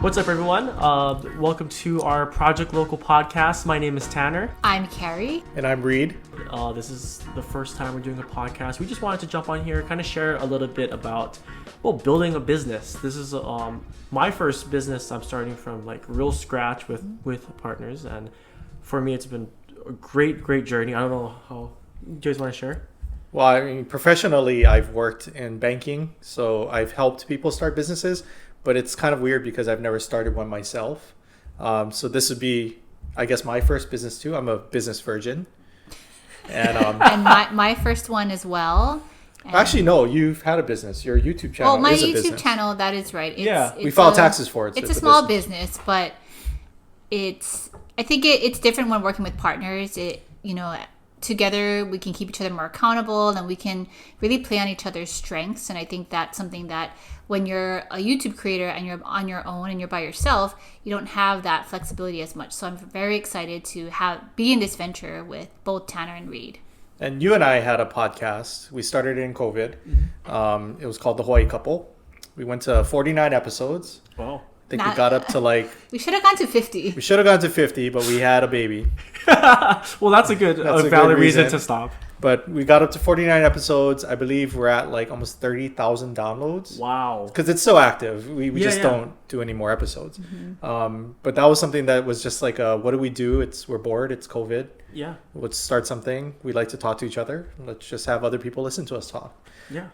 What's up, everyone? Welcome to our Project Local podcast. My name is Tanner. I'm Carrie. And I'm Reed. This is the first time we're doing a podcast. We just wanted to jump on here, kind of share a little bit about, building a business. This is my first business. I'm starting from like real scratch with partners, and for me, it's been a great journey. I don't know how you guys want to share. Well, I mean, professionally, I've worked in banking, so I've helped people start businesses, but it's kind of weird because I've never started one myself. So this would be, I guess, my first business too. I'm a business virgin. And, and my first one as well. And actually, no, you've had a business. Your YouTube channel my is a YouTube business. channel, that is right. We file taxes for it. So it's a small business, but I think it's different when working with partners. Together we can keep each other more accountable and we can really play on each other's strengths. And I think that's something that when you're a YouTube creator and you're on your own and you're by yourself, you don't have that flexibility as much. So I'm very excited to be in this venture with both Tanner and Reed. And you and I had a podcast. We started it in COVID. Mm-hmm. It was called The Hawaii Couple. We went to 49 episodes. Wow. I think we got up to we should have gone to 50. We should have gone to 50, but we had a baby. Well, that's a valid reason to stop. But we got up to 49 episodes. I believe we're at like almost 30,000 downloads. Wow. Because it's so active. We just don't do any more episodes. Mm-hmm. But that was something that was just like, what do we do? We're bored. It's COVID. Yeah. Let's start something. We like to talk to each other. Let's just have other people listen to us talk. Yeah.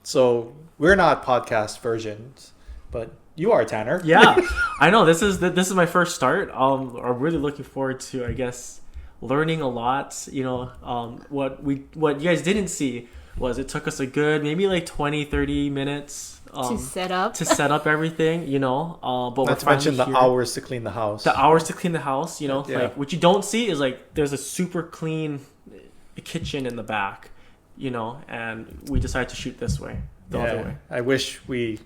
So we're not podcast versions, but you are, Tanner. Yeah, I know. This is my first start. I'm really looking forward to, I guess, learning a lot. What you guys didn't see was it took us a good maybe like 20-30 minutes to set up everything. But not to mention the hours to clean the house. Yeah. Like what you don't see is like there's a super clean kitchen in the back. And we decided to shoot this way, the other way. I wish we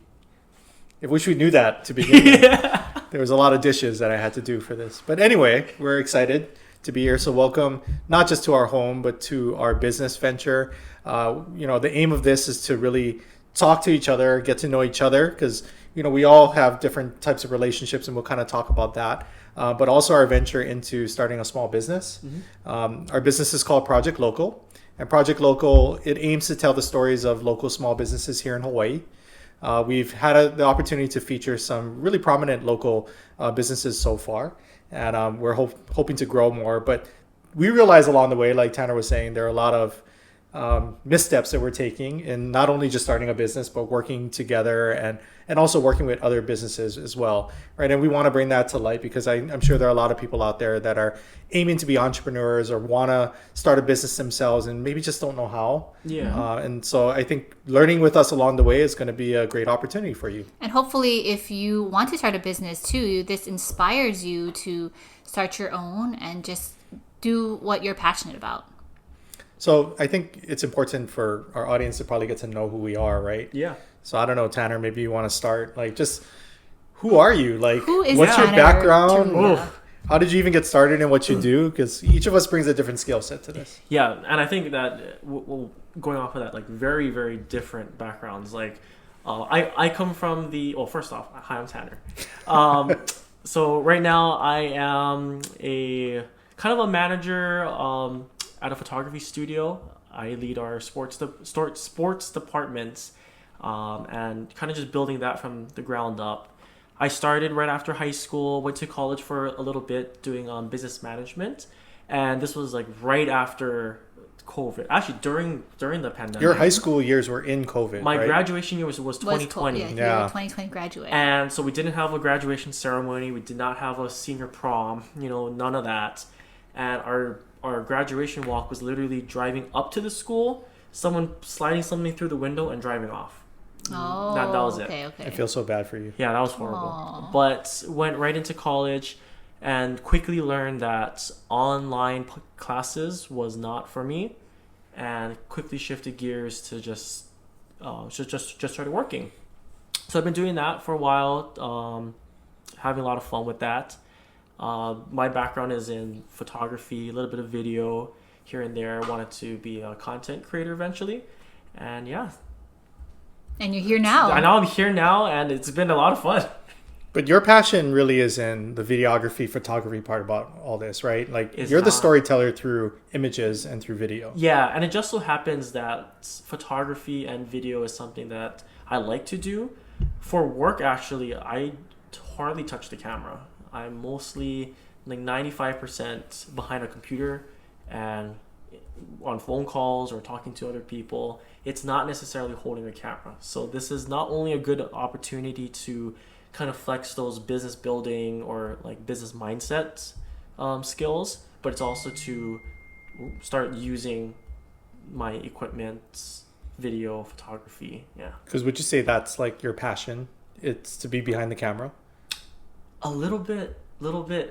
knew that to begin with. There was a lot of dishes that I had to do for this. But anyway, we're excited to be here. So welcome, not just to our home, but to our business venture. The aim of this is to really talk to each other, get to know each other, because, we all have different types of relationships, and we'll kind of talk about that. But also our venture into starting a small business. Mm-hmm. Our business is called Project Local. And Project Local, it aims to tell the stories of local small businesses here in Hawaii. We've had the opportunity to feature some really prominent local businesses so far, and we're hoping to grow more. But we realize along the way, like Tanner was saying, there are a lot of missteps that we're taking in not only just starting a business, but working together and also working with other businesses as well, right? And we want to bring that to light because I'm sure there are a lot of people out there that are aiming to be entrepreneurs or want to start a business themselves and maybe just don't know how. Yeah. And so I think learning with us along the way is going to be a great opportunity for you. And hopefully if you want to start a business too, this inspires you to start your own and just do what you're passionate about. So I think it's important for our audience to probably get to know who we are, right? Yeah. So I don't know, Tanner, maybe you want to start, like, just who are you? Like, what's your background? How did you even get started in what you do? Because each of us brings a different skill set to this. Yeah, and I think that going off of that, like, very, very different backgrounds. Like, I come from first off, hi, I'm Tanner. So right now I am a kind of a manager at a photography studio. I lead our sports departments. And kind of just building that from the ground up. I started right after high school, went to college for a little bit doing business management. And this was like right after COVID. Actually, during the pandemic. Your high school years were in COVID, My right? graduation year was 2020. Yeah, you were a 2020 graduate. And so we didn't have a graduation ceremony. We did not have a senior prom, none of that. And our graduation walk was literally driving up to the school, someone sliding something through the window and driving off. Oh, that was it. Okay. I feel so bad for you. Yeah, that was horrible. Aww. But went right into college and quickly learned that online classes was not for me, and quickly shifted gears to just started working. So I've been doing that for a while, having a lot of fun with that. My background is in photography, a little bit of video here and there. I wanted to be a content creator eventually, and yeah. And you're here now. I know I'm here now, and it's been a lot of fun. But your passion really is in the videography, photography part about all this, right? Like It's you're the not. storyteller through images and through video. Yeah, and it just so happens that photography and video is something that I like to do. For work, actually, I hardly touch the camera. I'm mostly like 95% behind a computer and on phone calls or talking to other people. It's not necessarily holding a camera. So this is not only a good opportunity to kind of flex those business building or like business mindset skills, but it's also to start using my equipment, video, photography. Yeah. Because would you say that's like your passion? It's to be behind the camera? A little bit,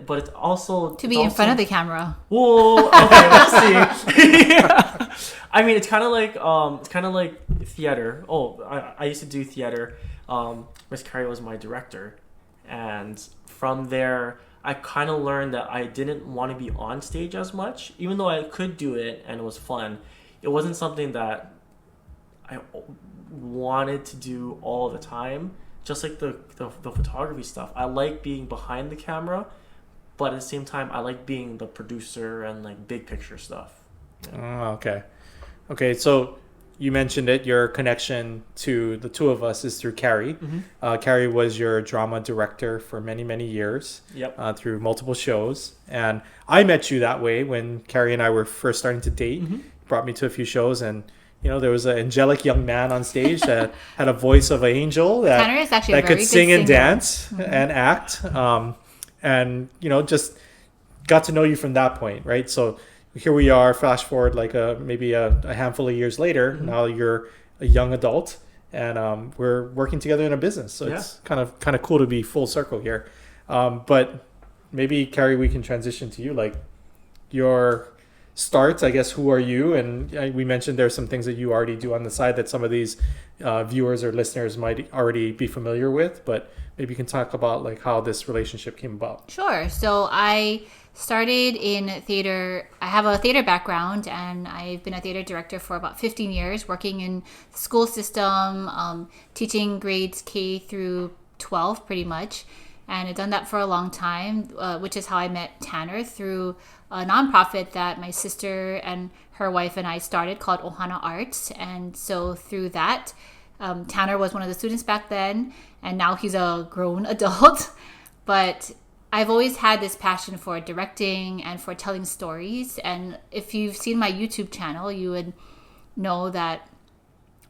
but it's also To be in front of the camera. Whoa. Okay, let's see. Yeah. I mean, it's kind of like theater. Oh, I used to do theater. Miss Carrie was my director, and from there, I kind of learned that I didn't want to be on stage as much, even though I could do it and it was fun. It wasn't something that I wanted to do all the time. Just like the photography stuff, I like being behind the camera, but at the same time, I like being the producer and like big picture stuff. Oh, okay. So you mentioned it. Your connection to the two of us is through Carrie. Carrie was your drama director for many, many years. Yep. Through multiple shows, and I met you that way when Carrie and I were first starting to date. Brought me to a few shows, and there was an angelic young man on stage that had a voice of an angel Tanner is actually a that very could good sing and singer. dance and act. And just got to know you from that point, right? So here we are, flash forward like maybe a handful of years later. Now you're a young adult, and we're working together in a business. So it's kind of cool to be full circle here. But maybe Carrie, we can transition to you, like your starts. I guess, who are you? And we mentioned there's some things that you already do on the side that some of these viewers or listeners might already be familiar with, but maybe you can talk about like how this relationship came about. Sure. So I started in theater. I have a theater background, and I've been a theater director for about 15 years, working in the school system, teaching grades K through 12 pretty much. And I've done that for a long time, which is how I met Tanner, through a nonprofit that my sister and her wife and I started called Ohana Arts. And so through that, Tanner was one of the students back then, and now he's a grown adult. But I've always had this passion for directing and for telling stories. And if you've seen my YouTube channel, you would know that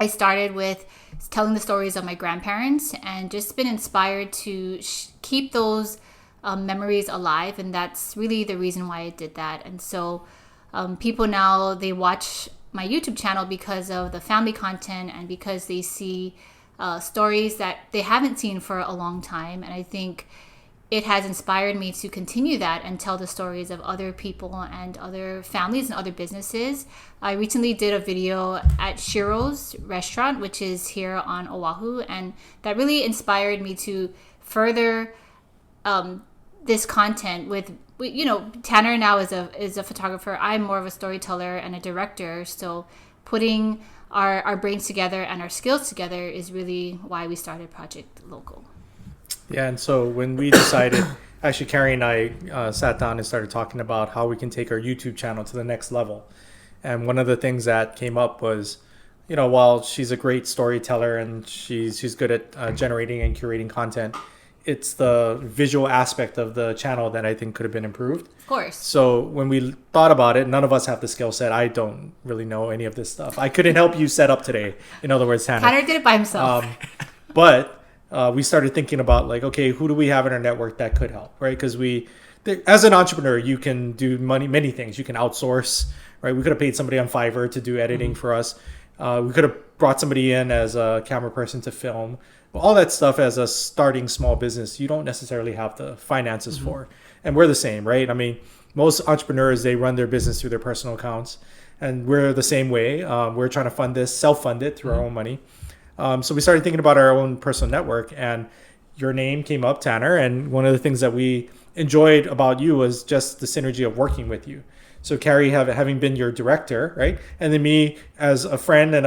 I started with telling the stories of my grandparents and just been inspired to keep those memories alive. And that's really the reason why I did that. And so people now, they watch my YouTube channel because of the family content and because they see stories that they haven't seen for a long time. And I think it has inspired me to continue that and tell the stories of other people and other families and other businesses. I recently did a video at Shiro's restaurant, which is here on Oahu, and that really inspired me to further this content with Tanner now is a photographer. I'm more of a storyteller and a director. So putting our brains together and our skills together is really why we started Project Local. Yeah, and so when we decided, actually Carrie and I sat down and started talking about how we can take our YouTube channel to the next level. And one of the things that came up was, while she's a great storyteller and she's good at generating and curating content, it's the visual aspect of the channel that I think could have been improved. Of course. So when we thought about it, none of us have the skill set. I don't really know any of this stuff. I couldn't help you set up today. In other words, Tanner did it by himself. But we started thinking about like, okay, who do we have in our network that could help, right? Because as an entrepreneur, you can do many things. You can outsource, right? We could have paid somebody on Fiverr to do editing for us. We could have brought somebody in as a camera person to film. All that stuff as a starting small business, you don't necessarily have the finances for. And we're the same, right? I mean, most entrepreneurs, they run their business through their personal accounts. And we're the same way. We're trying to fund this, self-fund it through our own money. So we started thinking about our own personal network, and your name came up, Tanner. And one of the things that we enjoyed about you was just the synergy of working with you. So Carrie having been your director, right? And then me as a friend and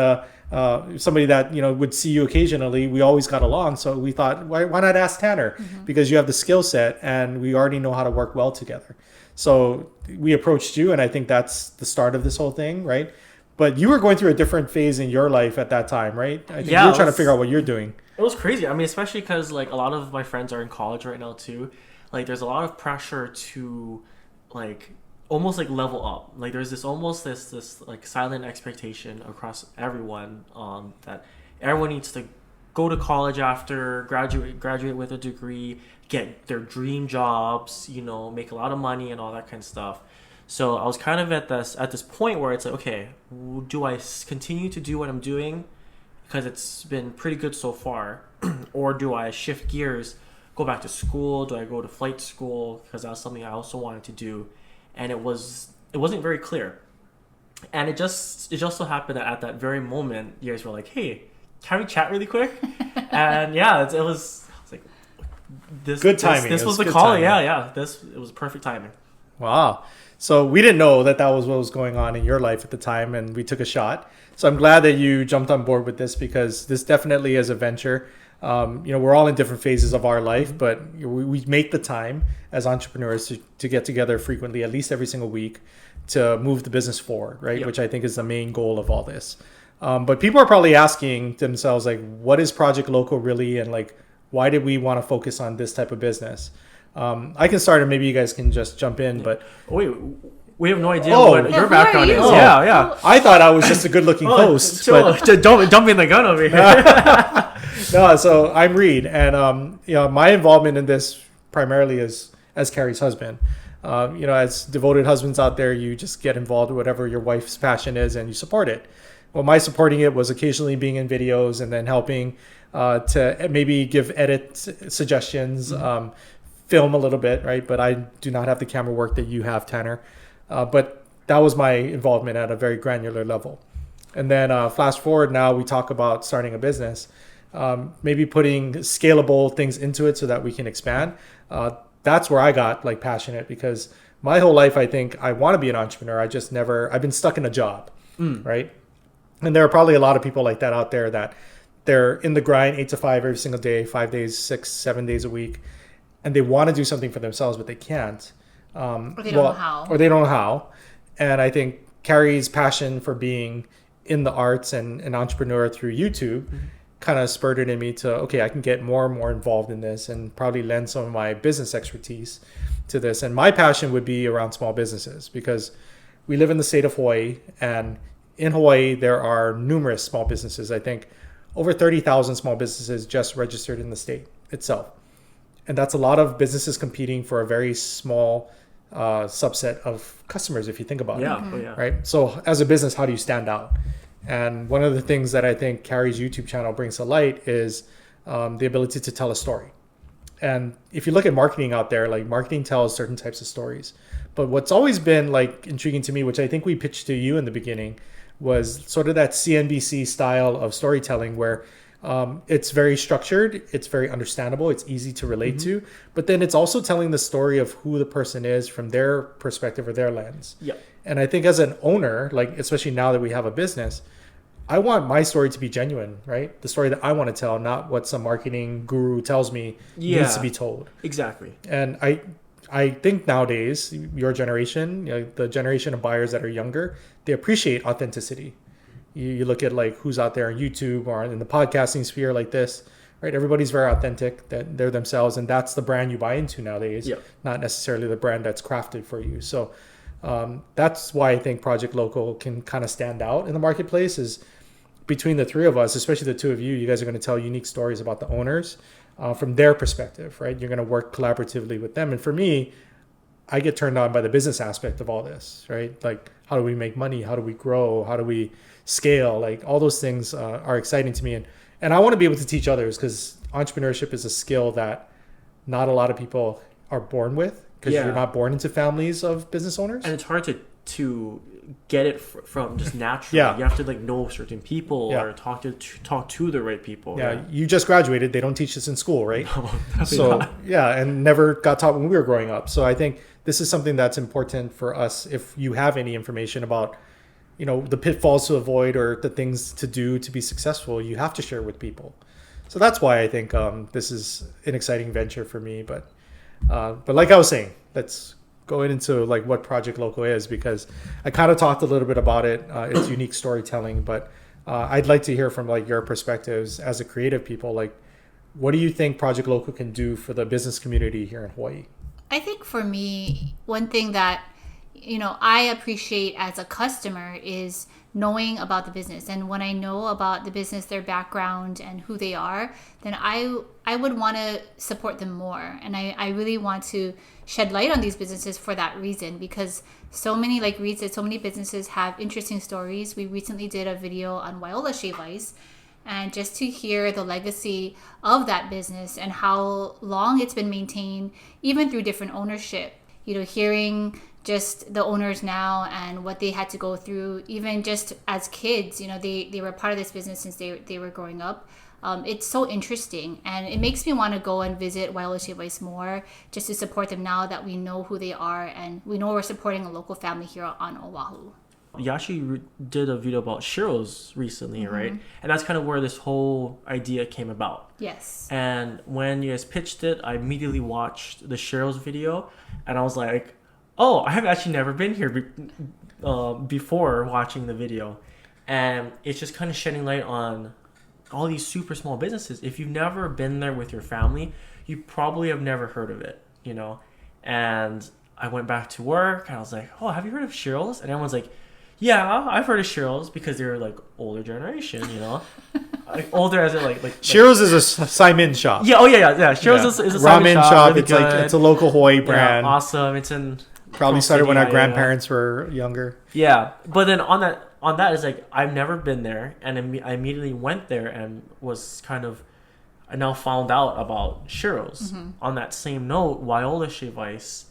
somebody that would see you occasionally. We always got along, so we thought, why not ask Tanner? Because you have the skill set, and we already know how to work well together. So we approached you, and I think that's the start of this whole thing, right? But you were going through a different phase in your life at that time, right? I think you were trying to figure out what you're doing. It was crazy. I mean, especially because like a lot of my friends are in college right now too. Like, there's a lot of pressure to like almost like level up. Like, there's this like silent expectation across everyone that everyone needs to go to college after graduate with a degree, get their dream jobs, make a lot of money and all that kind of stuff. So I was kind of at this point where it's like, okay, do I continue to do what I'm doing because it's been pretty good so far, or do I shift gears, go back to school? Do I go to flight school because that's something I also wanted to do? And it wasn't very clear. And it just so happened that at that very moment, you guys were like, hey, can we chat really quick? And yeah, it was like this. Good timing. This was the call. Yeah. It was perfect timing. Wow. So we didn't know that was what was going on in your life at the time, and we took a shot. So I'm glad that you jumped on board with this, because this definitely is a venture. We're all in different phases of our life, but we make the time as entrepreneurs to get together frequently, at least every single week, to move the business forward, right? Yep. Which I think is the main goal of all this. But people are probably asking themselves, like, what is Project Local really? And like, why did we want to focus on this type of business? I can start, and maybe you guys can just jump in. But wait, we have no idea what your background is. Yeah. I thought I was just a good-looking host. But don't be in the gun over here. No, so I'm Reed, and my involvement in this primarily is as Carrie's husband. As devoted husbands out there, you just get involved with whatever your wife's passion is, and you support it. Well, my supporting it was occasionally being in videos and then helping to maybe give edit suggestions. Film a little bit, right? But I do not have the camera work that you have, Tanner. But that was my involvement at a very granular level. And then fast forward, now we talk about starting a business, maybe putting scalable things into it so that we can expand. That's where I got like passionate, because my whole life, I think I want to be an entrepreneur. I've been stuck in a job, right? And there are probably a lot of people like that out there, that they're in the grind 8 to 5 every single day, 5 days, 6, 7 days a week. And they want to do something for themselves, but they can't. Or they don't know how. Or they don't know how. And I think Carrie's passion for being in the arts and an entrepreneur through YouTube kind of spurred it in me to, okay, I can get more and more involved in this and probably lend some of my business expertise to this. And my passion would be around small businesses, because we live in the state of Hawaii. And in Hawaii, there are numerous small businesses. I think over 30,000 small businesses just registered in the state itself. And that's a lot of businesses competing for a very small subset of customers, if you think about it. Yeah. Right? So as a business, how do you stand out? And one of the things that I think Carrie's YouTube channel brings to light is the ability to tell a story. And if you look at marketing out there, like, marketing tells certain types of stories. But what's always been like intriguing to me, which I think we pitched to you in the beginning, was sort of that CNBC style of storytelling, where it's very structured, it's very understandable, it's easy to relate to, but then it's also telling the story of who the person is from their perspective or their lens. Yeah. And I think as an owner, like, especially now that we have a business, I want my story to be genuine, right? The story that I want to tell, not what some marketing guru tells me needs to be told. Exactly. And I think nowadays, your generation, the generation of buyers that are younger, they appreciate authenticity. You look at like who's out there on YouTube or in the podcasting sphere like this, right? Everybody's very authentic, that they're themselves, and that's the brand you buy into nowadays, not necessarily the brand that's crafted for you. So that's why I think Project Local can kind of stand out in the marketplace, is between the three of us, especially the two of you guys are going to tell unique stories about the owners from their perspective, right? You're going to work collaboratively with them. And for me, I get turned on by the business aspect of all this, right? Like, how do we make money? How do we grow? How do we scale? Like, all those things are exciting to me. And I want to be able to teach others, because entrepreneurship is a skill that not a lot of people are born with, because you're not born into families of business owners. And it's hard to get it from just naturally. You have to like know certain people or talk to the right people. You just graduated. They don't teach this in school, right? No, so not. And never got taught when we were growing up. So I think this is something that's important for us. If you have any information about the pitfalls to avoid or the things to do to be successful, you have to share with people. So that's why I think this is an exciting venture for me. But like I was saying, let's go into like what Project Loco is, because I kind of talked a little bit about it. It's unique storytelling, but I'd like to hear from like your perspectives as a creative people. Like, what do you think Project Loco can do for the business community here in Hawaii? I think for me, one thing that I appreciate as a customer is knowing about the business. And when I know about the business, their background and who they are, then I would want to support them more. And I really want to shed light on these businesses for that reason, because so many, like Reed said, so many businesses have interesting stories. We recently did a video on Wyola Shave Ice, and just to hear the legacy of that business and how long it's been maintained, even through different ownership, hearing just the owners now and what they had to go through, even just as kids, they were part of this business since they were growing up. It's so interesting, and it makes me want to go and visit Wyola Shave Ice more, just to support them now that we know who they are and we know we're supporting a local family here on Oahu. You actually did a video about Shiro's recently, right? And that's kind of where this whole idea came about. Yes. And when you guys pitched it, I immediately watched the Shiro's video, and I was like, oh, I have actually never been here before watching the video. And it's just kind of shedding light on all these super small businesses. If you've never been there with your family, you probably have never heard of it, And I went back to work, and I was like, oh, have you heard of Shiro's? And everyone's like, yeah, I've heard of Shiro's, because they're like older generation, like older as in like Shiro's is a Simon shop. Yeah, Shiro's is a ramen shop. Really it's good. Like it's a local Hawaii brand. Yeah, awesome. It's in probably started when our grandparents were younger. Yeah, but then on that is like, I've never been there, and I immediately went there and was I now found out about Shiro's. On that same note, Wyola Shave Ice,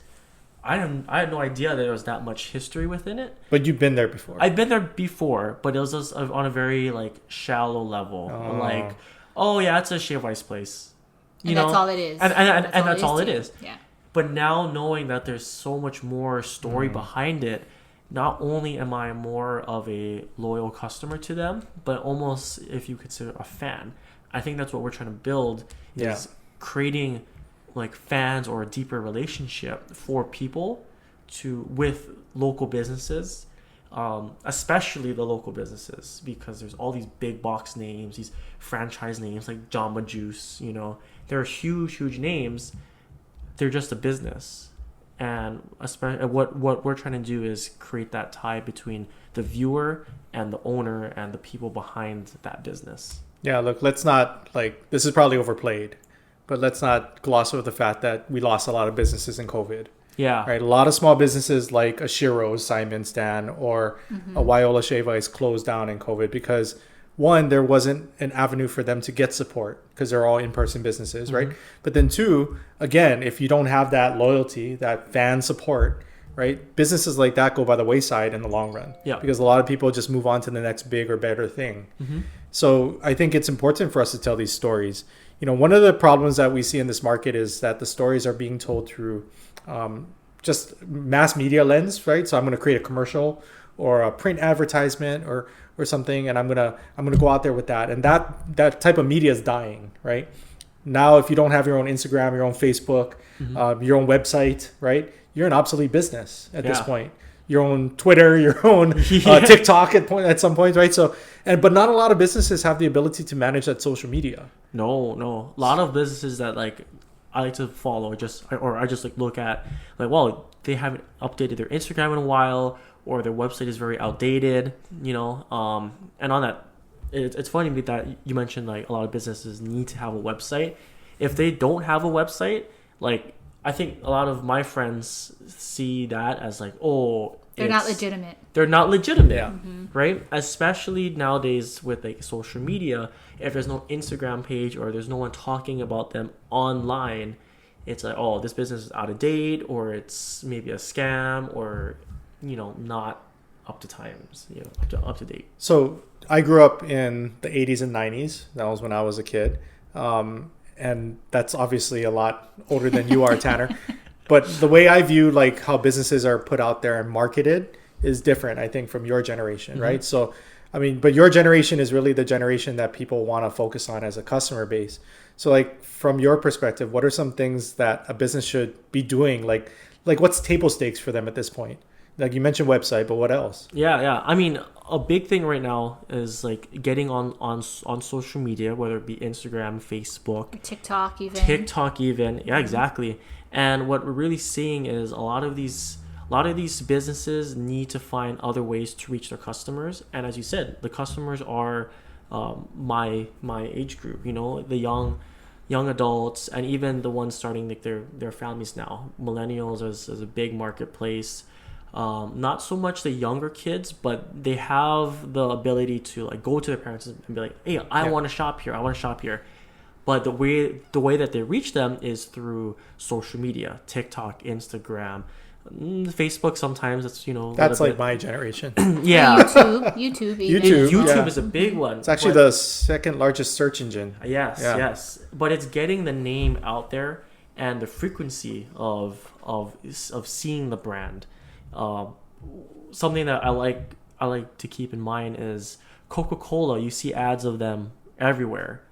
I had no idea that there was that much history within it. But you've been there before. I've been there before, but it was just on a very like shallow level. Like, oh yeah, it's a shave ice place. That's all it is. And that's all it is. Yeah. But now knowing that there's so much more story behind it, not only am I more of a loyal customer to them, but almost, if you consider, a fan. I think that's what we're trying to build, is creating like fans or a deeper relationship for people with local businesses, especially the local businesses, because there's all these big box names, these franchise names like Jamba Juice, they're huge names. They're just a business. And especially what we're trying to do is create that tie between the viewer and the owner and the people behind that business. Yeah, look, let's not, this is probably overplayed, but let's not gloss over the fact that we lost a lot of businesses in COVID. Yeah. Right. A lot of small businesses like a Shiro's, Simon Stan, or a Wyola Shave Ice closed down in COVID because, one, there wasn't an avenue for them to get support because they're all in-person businesses, right? But then two, again, if you don't have that loyalty, that fan support, right, businesses like that go by the wayside in the long run. Yeah. Because a lot of people just move on to the next big or better thing. So I think it's important for us to tell these stories. One of the problems that we see in this market is that the stories are being told through just mass media lens, right? So I'm going to create a commercial or a print advertisement or something, and I'm gonna go out there with that, and that type of media is dying, right? Now, if you don't have your own Instagram, your own Facebook, your own website, right, you're an obsolete business at this point. Your own Twitter, your own TikTok at some point, right? So, but not a lot of businesses have the ability to manage that social media. No, a lot of businesses that I like to follow, I just look at well, they haven't updated their Instagram in a while, or their website is very outdated, and on that, it's funny that you mentioned a lot of businesses need to have a website. If they don't have a website, I think a lot of my friends see that as they're not legitimate. They're not legitimate, right? Especially nowadays with social media. If there's no Instagram page or there's no one talking about them online, it's oh, this business is out of date, or it's maybe a scam, or not up to times, up to date. So I grew up in the 80s and 90s. That was when I was a kid. And that's obviously a lot older than you are, Tanner. But the way I view how businesses are put out there and marketed is different, I think, from your generation, right? So, I mean, but your generation is really the generation that people want to focus on as a customer base. So, like, from your perspective, what are some things that a business should be doing? Like what's table stakes for them at this point? Like you mentioned website, but what else? Yeah. I mean, a big thing right now is like getting on social media, whether it be Instagram, Facebook, TikTok even. Yeah, exactly. And what we're really seeing is a lot of these businesses need to find other ways to reach their customers. And as you said, the customers are my age group, you know, the young adults, and even the ones starting like their families now. Millennials is a big marketplace. Not so much the younger kids, but they have the ability to like go to their parents and be like, hey, I want to shop here. But the way that they reach them is through social media, TikTok, Instagram, Facebook. Sometimes it's, you know, that's like my generation. Yeah. YouTube YouTube is a big one. It's actually the second largest search engine. Yes. But it's getting the name out there and the frequency of seeing the brand. Something that I like to keep in mind is Coca-Cola. You see ads of them everywhere.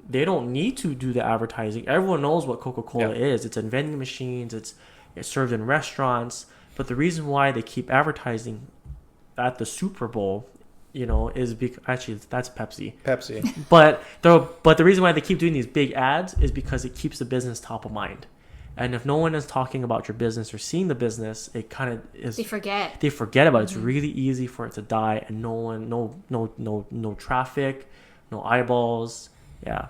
They don't need to do the advertising. Everyone knows what Coca-Cola is. It's in vending machines. It's served in restaurants. But the reason why they keep advertising at the Super Bowl, you know, is because actually that's Pepsi. But the reason why they keep doing these big ads is because it keeps the business top of mind. And if no one is talking about your business or seeing the business, it kind of is. They forget about it. It's really easy for it to die, and no traffic, no eyeballs. Yeah.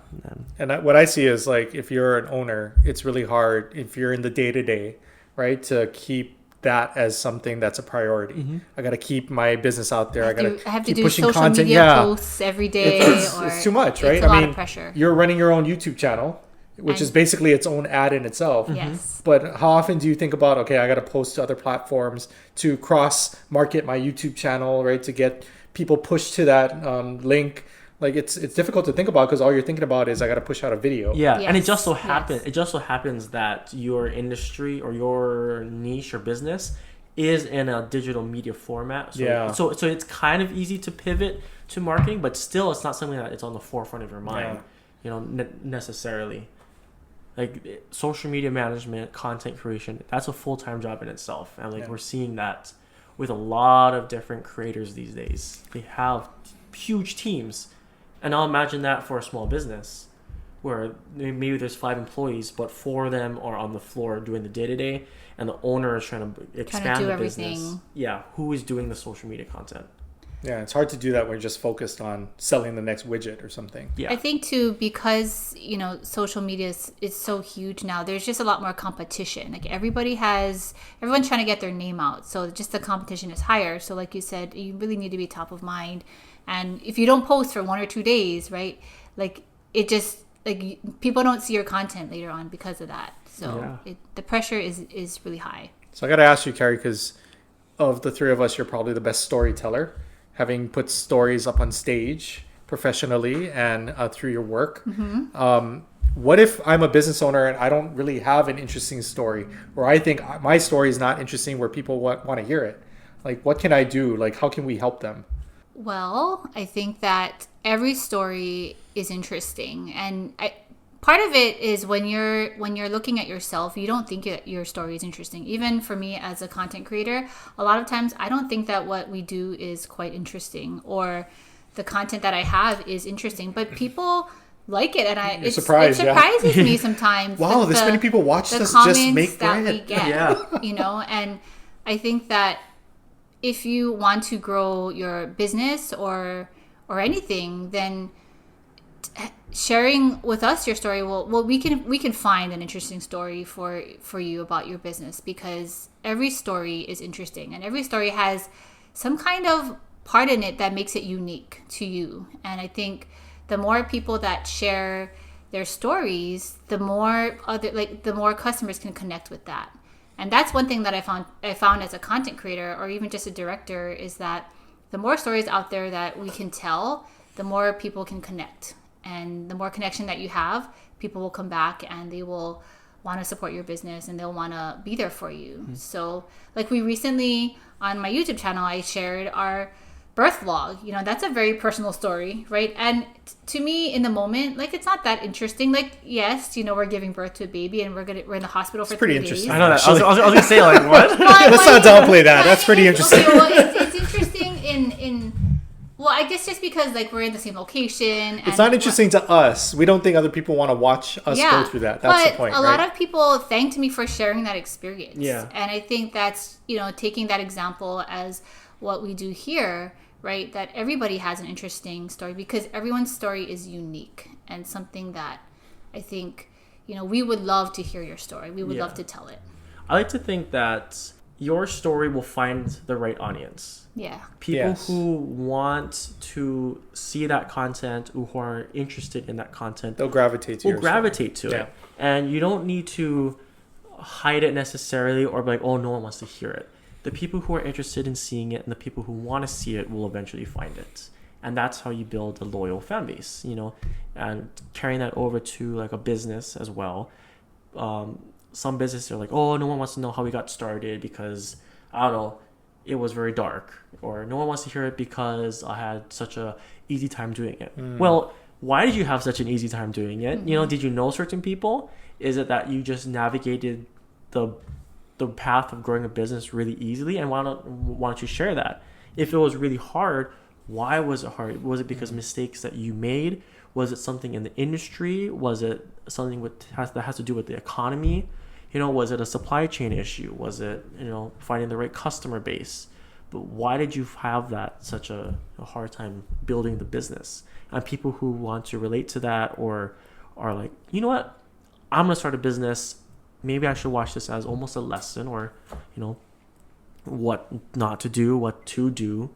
And what I see is like if you're an owner, it's really hard if you're in the day-to-day, right, to keep that as something that's a priority. I got to keep my business out there. I have to keep do pushing social content. media posts every day. It's too much, right? It's a lot of pressure. You're running your own YouTube channel, which is basically its own ad in itself. Yes. But how often do you think about, okay, I got to post to other platforms to cross-market my YouTube channel, right, to get people pushed to that link? Like it's difficult to think about because all you're thinking about is I got to push out a video. Yeah, and it just so happens that your industry or your niche or business is in a digital media format. So it's kind of easy to pivot to marketing, but still it's not something that it's on the forefront of your mind, you know, necessarily. Like social media management, content creation, that's a full-time job in itself. And we're seeing that with a lot of different creators these days. They have huge teams. And I'll imagine that for a small business where maybe there's 5 employees, but 4 of them are on the floor doing the day-to-day, and the owner is trying to expand the business. Yeah, who is doing the social media content? Yeah, it's hard to do that when you're just focused on selling the next widget or something. Yeah. I think too, because, you know, social media is so huge now, there's just a lot more competition. Like everyone's trying to get their name out. So just the competition is higher. So like you said, you really need to be top of mind. And if you don't post for 1 or 2 days, right, like it just, like people don't see your content later on because of that. So the pressure is really high. So I got to ask you, Carrie, because of the 3 of us, you're probably the best storyteller, having put stories up on stage professionally and through your work. What if I'm a business owner and I don't really have an interesting story, or I think my story is not interesting where people want to hear it? Like, what can I do? Like, how can we help them? Well, I think that every story is interesting, and part of it is when you're looking at yourself, you don't think your story is interesting. Even for me as a content creator, a lot of times I don't think that what we do is quite interesting, or the content that I have is interesting, but people like it, and it surprises me sometimes. Wow, this many people watch the us comments just make that bread. we get, you know, and I think that if you want to grow your business or anything, then sharing with us your story, we can find an interesting story for you about your business, because every story is interesting and every story has some kind of part in it that makes it unique to you. And I think the more people that share their stories, the more customers can connect with that. And that's one thing that I found as a content creator, or even just a director, is that the more stories out there that we can tell, the more people can connect. And the more connection that you have, people will come back and they will want to support your business and they'll want to be there for you. So like we recently on my YouTube channel, I shared our birth vlog. You know, that's a very personal story, right? And to me in the moment, like it's not that interesting. Like, yes, you know, we're giving birth to a baby and we're in the hospital for 3 days. interesting. I know that. I was gonna say like what? Let's not downplay that. That's pretty interesting. Okay, well, it's interesting in well, I guess just because like we're in the same location. It's not interesting to us. We don't think other people want to watch us go through that. That's the point, a lot of people thanked me for sharing that experience. Yeah. And I think that's, you know, taking that example as what we do here, right? That everybody has an interesting story because everyone's story is unique and something that I think, you know, we would love to hear your story. We would love to tell it. I like to think that your story will find the right audience. Yeah. People who want to see that content, who are interested in that content, they'll gravitate to it. And you don't need to hide it necessarily or be like, oh, no one wants to hear it. The people who are interested in seeing it and the people who want to see it will eventually find it. And that's how you build a loyal fan base, you know, and carrying that over to like a business as well. Some businesses are like, oh, no one wants to know how we got started because, I don't know, it was very dark. Or no one wants to hear it because I had such a easy time doing it. Well, why did you have such an easy time doing it? You know, did you know certain people? Is it that you just navigated the path of growing a business really easily? And why don't you share that? If it was really hard, why was it hard? Was it because mistakes that you made? Was it something in the industry? Was it something that has to do with the economy? You know, was it a supply chain issue? Was it, you know, finding the right customer base? But why did you have such a hard time building the business? And people who want to relate to that or are like, you know what, I'm going to start a business. Maybe I should watch this as almost a lesson or, you know, what not to do, what to do.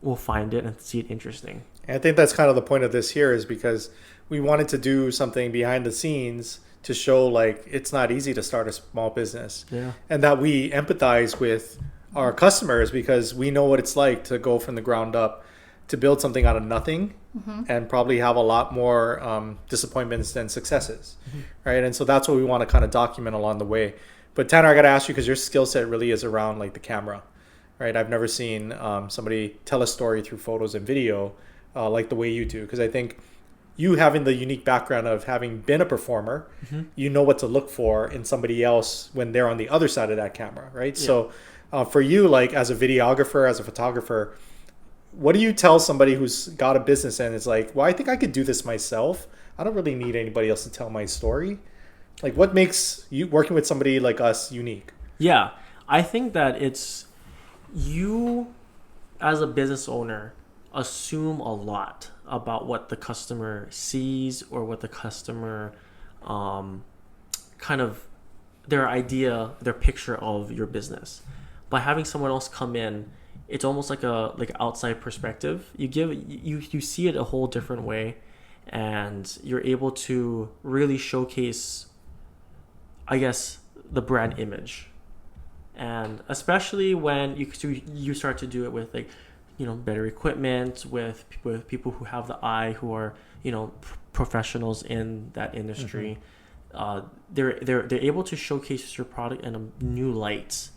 We'll find it and see it interesting. And I think that's kind of the point of this here is because we wanted to do something behind the scenes to show like it's not easy to start a small business. Yeah. And that we empathize with our customers because we know what it's like to go from the ground up to build something out of nothing and probably have a lot more disappointments than successes, right? And so that's what we want to kind of document along the way. But Tanner, I got to ask you because your skill set really is around like the camera, right? I've never seen somebody tell a story through photos and video like the way you do, because I think you having the unique background of having been a performer, you know what to look for in somebody else when they're on the other side of that camera, right? Yeah. So for you, like as a videographer, as a photographer, what do you tell somebody who's got a business and is like, well, I think I could do this myself. I don't really need anybody else to tell my story. Like what makes you working with somebody like us unique? Yeah, I think that it's you as a business owner assume a lot about what the customer sees or what the customer kind of their idea, their picture of your business. By having someone else come in, it's almost like a outside perspective. You see it a whole different way, and you're able to really showcase, I guess, the brand image. And especially when you start to do it with like, you know, better equipment, with people who have the eye, who are, you know, professionals in that industry. They're able to showcase your product in a new light,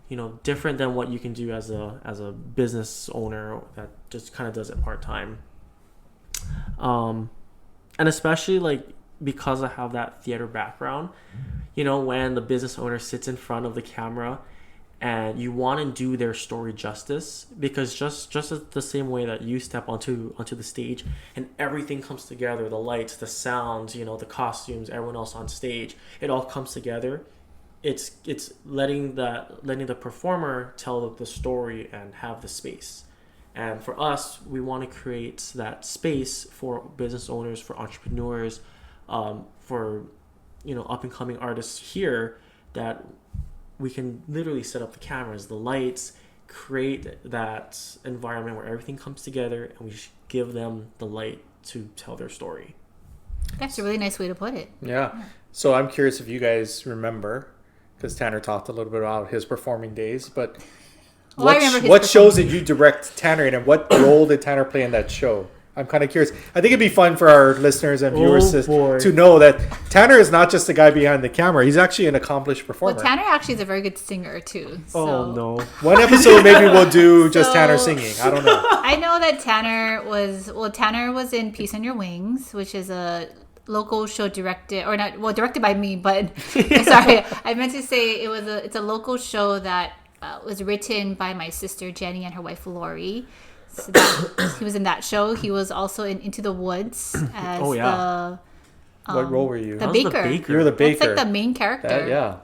you know, different than what you can do as a business owner that just kind of does it part-time. And especially like because I have that theater background, you know, when the business owner sits in front of the camera and you want to do their story justice, because just the same way that you step onto the stage and everything comes together, the lights, the sounds, you know, the costumes, everyone else on stage, it all comes together. It's letting the performer tell the story and have the space. And for us, we want to create that space for business owners, for entrepreneurs, for, you know, up and coming artists here, that we can literally set up the cameras, the lights, create that environment where everything comes together, and we give them the light to tell their story. That's a really nice way to put it. Yeah. So I'm curious if you guys remember, because Tanner talked a little bit about his performing days, but what shows did you direct Tanner in, and what role did Tanner play in that show? I'm kind of curious. I think it'd be fun for our listeners and viewers boy. to know that Tanner is not just the guy behind the camera. He's actually an accomplished performer. Well, Tanner actually is a very good singer too. So. Oh no. One episode maybe we'll do just So- Tanner singing. I don't know. I know that Tanner was in Peace on Your Wings, which is a local show directed by me, but sorry, I meant to say it's a local show that was written by my sister Jenny and her wife Lori. So he was in that show. He was also in Into the Woods as What role were you? the I was baker. You were the baker. That's like the main character. Yeah.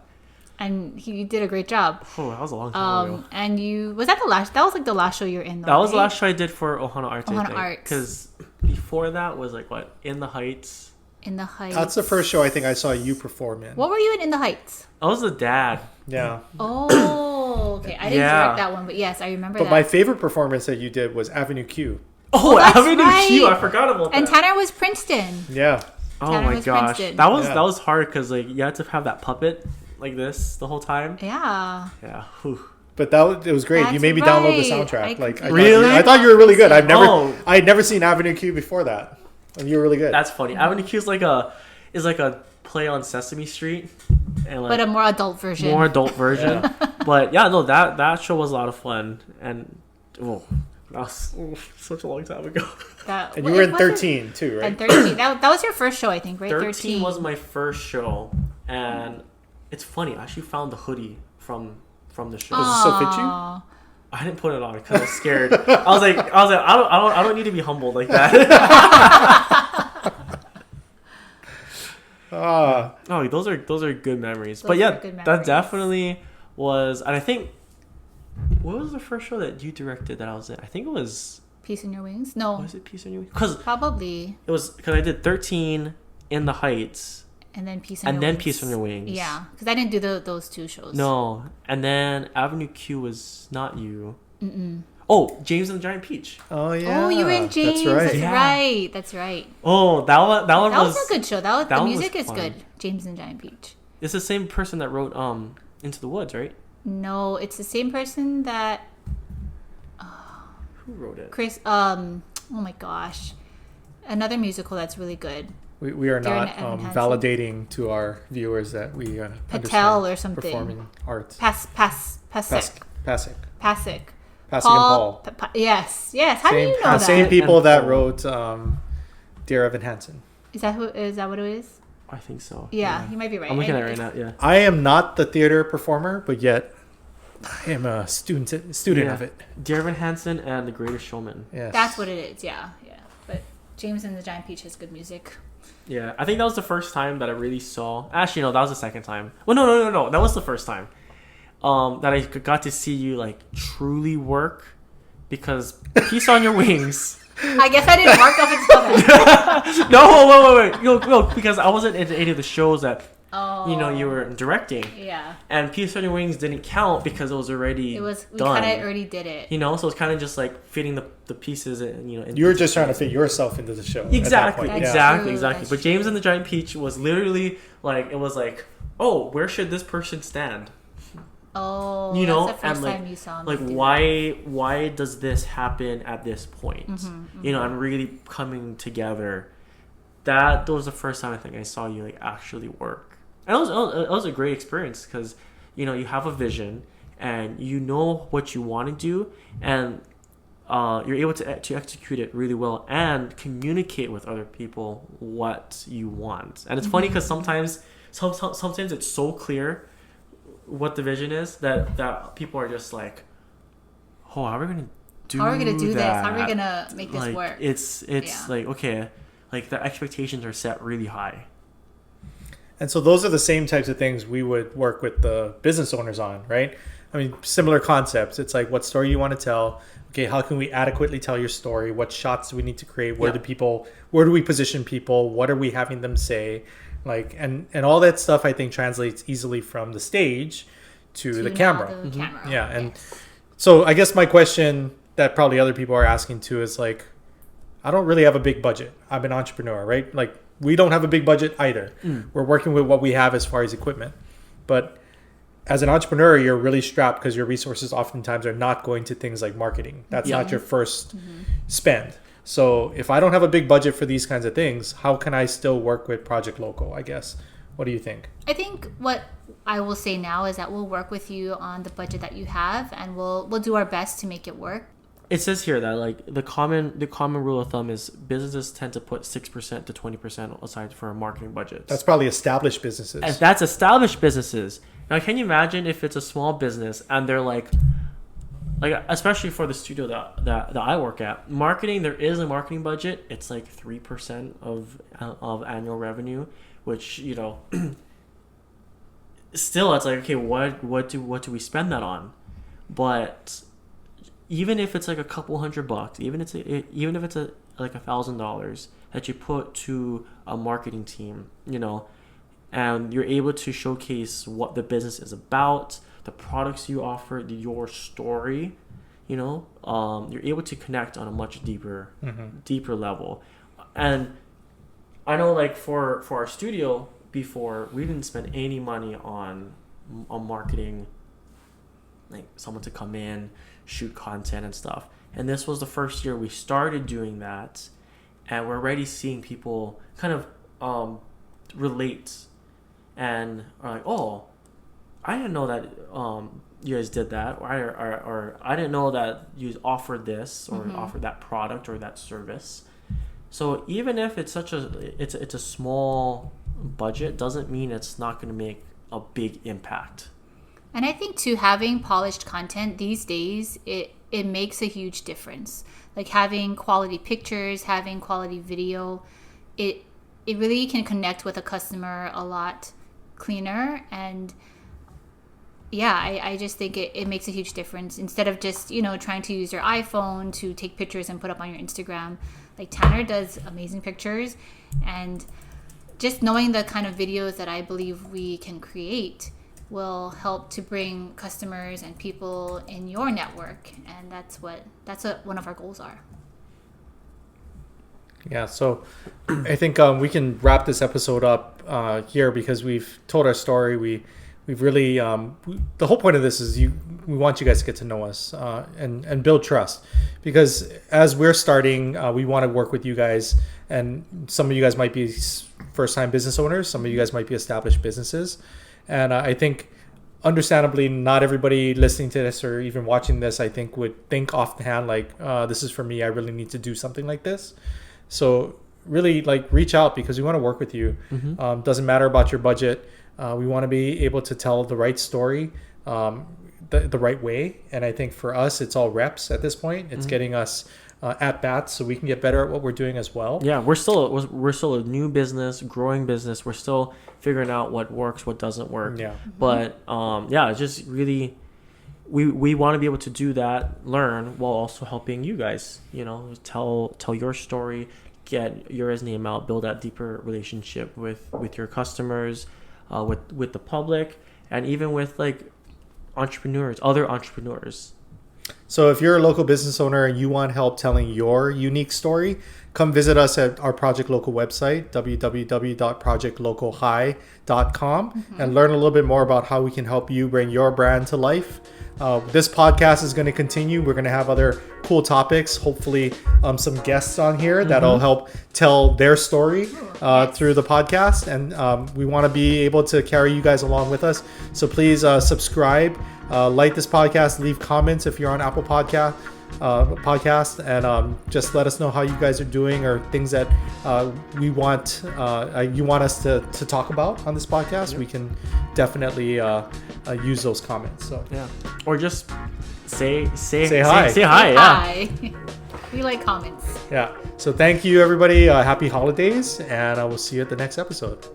And he did a great job. Oh, that was a long time ago. And that was like the last show you're in though, That was the right? last show I did for Ohana Arts. Ohana Arts. Because before that was like what? In the Heights. In the Heights. That's the first show I think I saw you perform in. What were you in The Heights? I was the dad. Yeah. Oh, okay. I didn't Yeah. direct that one, but yes, I remember But that. my favorite performance that you did was Avenue Q. Oh, that's Avenue Q. right. I forgot about that. And Tanner was Princeton. Yeah. Oh Tanner my was gosh, Princeton. that was Yeah. that was hard because like you had to have that puppet like this the whole time. Yeah. Yeah. Whew. But it was great. You That's made me download the right. soundtrack. Really? I thought you were really good. Oh. I had never seen Avenue Q before that. And you were really good. That's funny. Avenue Q is like a play on Sesame Street, and like But a more adult version. more adult version. But yeah, no, that show was a lot of fun, and that was such a long time ago. And you were in 13 too, right? And 13. That was your first show, I think, right? 13 was my first show, and it's funny. I actually found the hoodie from the show. Does it still fit you? Aw. I didn't put it on because I was scared. I was like, I don't need to be humbled like that. Oh, those are good memories. Those but yeah, are good that memories. definitely was. And I think, what was the first show that you directed that I was in? I think it was. Peace in Your Wings? No. Was it Peace on Your Wings? Because Probably. it was because I did 13 in the Heights, And then Peace on and Your then Wings. Peace on Your Wings. Yeah. Because I didn't do those two shows. No, and then Avenue Q was not you. Oh, James and the Giant Peach. Oh yeah. Oh, you were in James. That's right. That's Yeah. right. That's right. Oh, that one That was. was a good show. that The one was music is fun. good. James and Giant Peach. It's the same person that wrote Into the Woods, right? No, it's the same person that Who wrote it? Chris. Oh my gosh, another musical that's really good. We are Darren not Evan Hansen. validating to our viewers that we Patel understand or something. performing arts. Pasic. Pasic. Pasic. And Paul. Yes. How do you know that? Same people And that Paul. wrote Dear Evan Hansen. Is that what it is? I think so. Yeah, you might be right. I'm looking at it right now. Yeah. I am not the theater performer, but yet I am a student Yeah. of it. Dear Evan Hansen and The Greatest Showman. Yes. That's what it is. Yeah. But James and the Giant Peach has good music. Yeah, I think that was the first time that I really saw. Actually, no, that was the second time. Well, no, that was the first time that I got to see you like truly work, because Peace on Your Wings. I guess I didn't mark up until that. No, wait. No, because I wasn't in any of the shows that Oh. you were directing, Yeah. and Peace on Your Wings didn't count because it was already We done. kind of already did it. So it's kind of just like fitting the pieces, and You were just trying to fit yourself into the show. at that Exactly, point. That's Yeah. true. exactly. That's But James true. and the Giant Peach was literally like, it was like, oh, where should this person stand? Oh, that's the first and like, time you saw me. like do why does this happen at this point? And really coming together. That was the first time I think I saw you like actually work. And it was a great experience because you have a vision and you know what you want to do, and you're able to execute it really well and communicate with other people what you want. And it's funny because sometimes it's so clear what the vision is that people are just like, oh, how are we gonna do How are we gonna do this? that? How are we gonna make this Like, work? It's Yeah. like, okay, like the expectations are set really high. And so those are the same types of things we would work with the business owners on, right? I mean, similar concepts. It's like, what story you want to tell? Okay, how can we adequately tell your story? What shots do we need to create? Where do we position people? What are we having them say? Like, and all that stuff I think translates easily from the stage to the now camera. the camera. Yeah, and Yes. so I guess my question that probably other people are asking too is like, I don't really have a big budget. I'm an entrepreneur, right? Like, we don't have a big budget either. We're working with what we have as far as equipment. But as an entrepreneur, you're really strapped because your resources oftentimes are not going to things like marketing. That's not your first spend. So if I don't have a big budget for these kinds of things, how can I still work with Project Local, I guess? What do you think? I think what I will say now is that we'll work with you on the budget that you have, and we'll do our best to make it work. It says here that like the common rule of thumb is businesses tend to put 6% to 20% aside for marketing budgets. That's probably established businesses. And that's established businesses. Now, can you imagine if it's a small business and they're like especially for the studio that I work at, marketing, there is a marketing budget. It's like 3% of annual revenue, which, you know, still it's like, okay, what do we spend that on? But even if it's like a couple $100, even if it's like $1,000 that you put to a marketing team, you know, and you're able to showcase what the business is about, the products you offer, your story, you know, you're able to connect on a much deeper level. And I know, like, for our studio before, we didn't spend any money on marketing, like someone to come in, shoot content and stuff. And this was the first year we started doing that, and we're already seeing people kind of relate and are like, oh, I didn't know that you guys did that, or I didn't know that you offered this or offered that product or that service. So even if it's it's a small budget, doesn't mean it's not going to make a big impact. And I think too, having polished content these days, it makes a huge difference. Like having quality pictures, having quality video, it really can connect with a customer a lot cleaner. And yeah, I just think it makes a huge difference. Instead of just, you know, trying to use your iPhone to take pictures and put up on your Instagram, like Tanner does amazing pictures, and just knowing the kind of videos that I believe we can create will help to bring customers and people in your network, and that's what one of our goals are. Yeah, so I think we can wrap this episode up here, because we've told our story. We've really the whole point of this is we want you guys to get to know us and build trust, because as we're starting, we want to work with you guys, and some of you guys might be first-time business owners, some of you guys might be established businesses, and I think understandably not everybody listening to this or even watching this, I think, would think off the hand like, this is for me, I really need to do something like this. So really, like, reach out, because we want to work with you. Doesn't matter about your budget. We want to be able to tell the right story the right way. And I think for us, it's all reps at this point. It's getting us at bats so we can get better at what we're doing as well. Yeah, we're still a new business, growing business. We're still figuring out what works, what doesn't work. Yeah. But it's just really, we want to be able to do that, learn, while also helping you guys, you know, tell your story, get your name out, build that deeper relationship with your customers, with the public, and even with like other entrepreneurs. So if you're a local business owner and you want help telling your unique story, come visit us at our Project Local website, www.projectlocalhigh.com, and learn a little bit more about how we can help you bring your brand to life. This podcast is going to continue. We're going to have other cool topics, hopefully some guests on here that'll help tell their story through the podcast. And we want to be able to carry you guys along with us. So please subscribe, like this podcast, leave comments if you're on Apple Podcast, and just let us know how you guys are doing, or things that you want us to talk about on this podcast. We can definitely use those comments. So yeah, or just say hi. Say hi. Yeah. We like comments. Yeah. So thank you, everybody. Happy holidays, and I will see you at the next episode.